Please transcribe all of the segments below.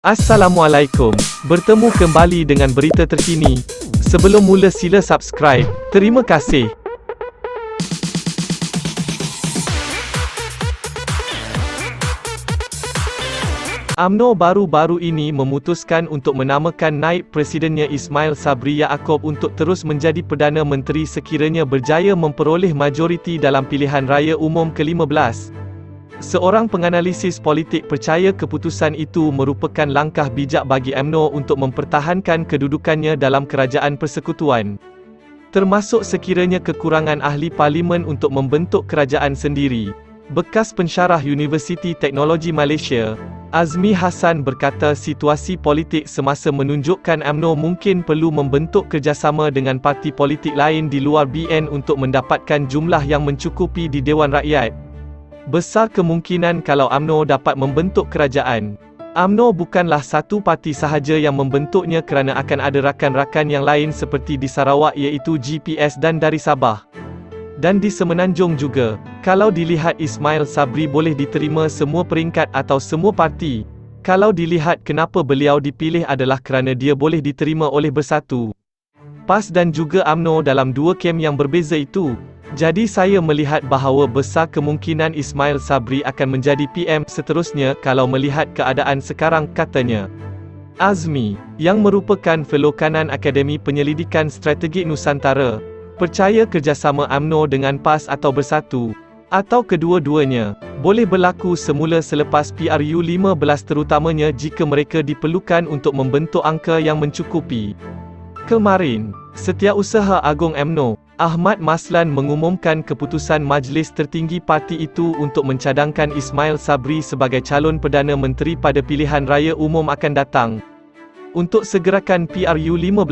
Assalamualaikum, bertemu kembali dengan berita terkini. Sebelum mula sila subscribe. Terima kasih. UMNO baru-baru ini memutuskan untuk menamakan naib presidennya Ismail Sabri Yaakob untuk terus menjadi Perdana Menteri sekiranya berjaya memperoleh majoriti dalam pilihan raya umum ke-15. Seorang penganalisis politik percaya keputusan itu merupakan langkah bijak bagi UMNO untuk mempertahankan kedudukannya dalam kerajaan persekutuan. Termasuk sekiranya kekurangan ahli parlimen untuk membentuk kerajaan sendiri. Bekas pensyarah Universiti Teknologi Malaysia, Azmi Hassan berkata situasi politik semasa menunjukkan UMNO mungkin perlu membentuk kerjasama dengan parti politik lain di luar BN untuk mendapatkan jumlah yang mencukupi di Dewan Rakyat. Besar kemungkinan kalau UMNO dapat membentuk kerajaan. UMNO bukanlah satu parti sahaja yang membentuknya kerana akan ada rakan-rakan yang lain seperti di Sarawak iaitu GPS dan dari Sabah. Dan di Semenanjung juga, kalau dilihat Ismail Sabri boleh diterima semua peringkat atau semua parti. Kalau dilihat kenapa beliau dipilih adalah kerana dia boleh diterima oleh Bersatu, PAS dan juga UMNO dalam dua kem yang berbeza itu. Jadi saya melihat bahawa besar kemungkinan Ismail Sabri akan menjadi PM seterusnya kalau melihat keadaan sekarang, katanya. Azmi, yang merupakan fellow kanan Akademi Penyelidikan Strategik Nusantara, percaya kerjasama UMNO dengan PAS atau Bersatu, atau kedua-duanya, boleh berlaku semula selepas PRU 15 terutamanya jika mereka diperlukan untuk membentuk angka yang mencukupi. Kemarin, Setiausaha Agong UMNO, Ahmad Maslan mengumumkan keputusan Majlis Tertinggi parti itu untuk mencadangkan Ismail Sabri sebagai calon Perdana Menteri pada pilihan raya umum akan datang. Untuk segerakan PRU 15,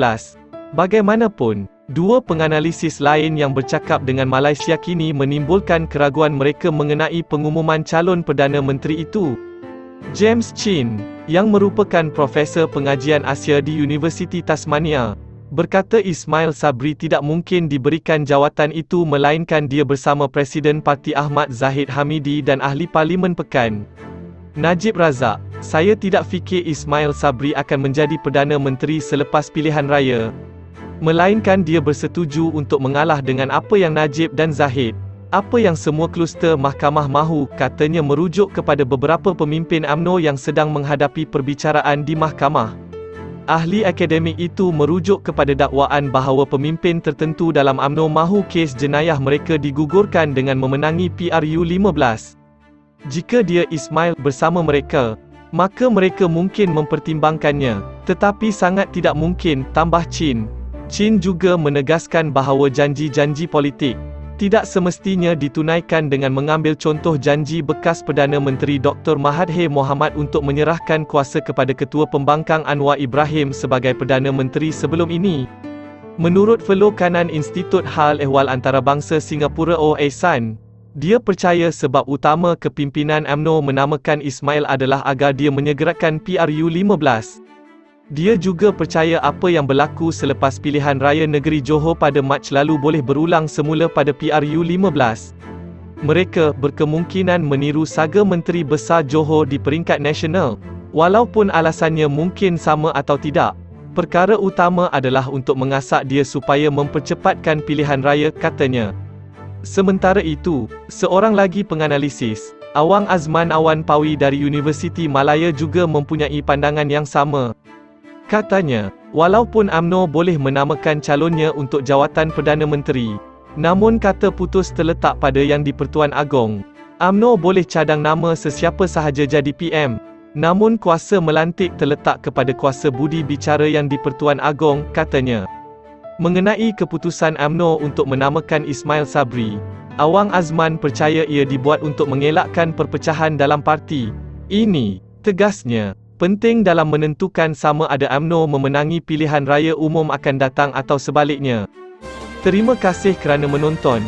bagaimanapun, dua penganalisis lain yang bercakap dengan Malaysia kini menimbulkan keraguan mereka mengenai pengumuman calon Perdana Menteri itu. James Chin, yang merupakan Profesor Pengajian Asia di Universiti Tasmania, berkata Ismail Sabri tidak mungkin diberikan jawatan itu melainkan dia bersama Presiden Parti Ahmad Zahid Hamidi dan Ahli Parlimen Pekan, Najib Razak. Saya tidak fikir Ismail Sabri akan menjadi Perdana Menteri selepas pilihan raya, melainkan dia bersetuju untuk mengalah dengan apa yang Najib dan Zahid, apa yang semua kluster mahkamah mahu, katanya merujuk kepada beberapa pemimpin UMNO yang sedang menghadapi perbicaraan di mahkamah. Ahli akademik itu merujuk kepada dakwaan bahawa pemimpin tertentu dalam UMNO mahu kes jenayah mereka digugurkan dengan memenangi PRU 15. Jika dia Ismail bersama mereka, maka mereka mungkin mempertimbangkannya, tetapi sangat tidak mungkin, tambah Chin. Chin juga menegaskan bahawa janji-janji politik tidak semestinya ditunaikan dengan mengambil contoh janji bekas Perdana Menteri Dr. Mahathir Mohamad untuk menyerahkan kuasa kepada Ketua Pembangkang Anwar Ibrahim sebagai Perdana Menteri sebelum ini. Menurut fellow kanan Institut Hal Ehwal Antarabangsa Singapura OASAN, dia percaya sebab utama kepimpinan UMNO menamakan Ismail adalah agar dia menyegerakan PRU 15. Dia juga percaya apa yang berlaku selepas pilihan raya negeri Johor pada Mac lalu boleh berulang semula pada PRU 15. Mereka berkemungkinan meniru saga Menteri Besar Johor di peringkat nasional. Walaupun alasannya mungkin sama atau tidak, perkara utama adalah untuk mengasak dia supaya mempercepatkan pilihan raya, katanya. Sementara itu, seorang lagi penganalisis, Awang Azman Awan Pawi dari Universiti Malaya juga mempunyai pandangan yang sama. Katanya, walaupun UMNO boleh menamakan calonnya untuk jawatan Perdana Menteri, namun kata putus terletak pada yang di-Pertuan Agong. UMNO boleh cadang nama sesiapa sahaja jadi PM, namun kuasa melantik terletak kepada kuasa budi bicara yang di-Pertuan Agong, katanya. Mengenai keputusan UMNO untuk menamakan Ismail Sabri, Awang Azman percaya ia dibuat untuk mengelakkan perpecahan dalam parti. Ini, tegasnya, penting dalam menentukan sama ada UMNO memenangi pilihan raya umum akan datang atau sebaliknya. Terima kasih kerana menonton.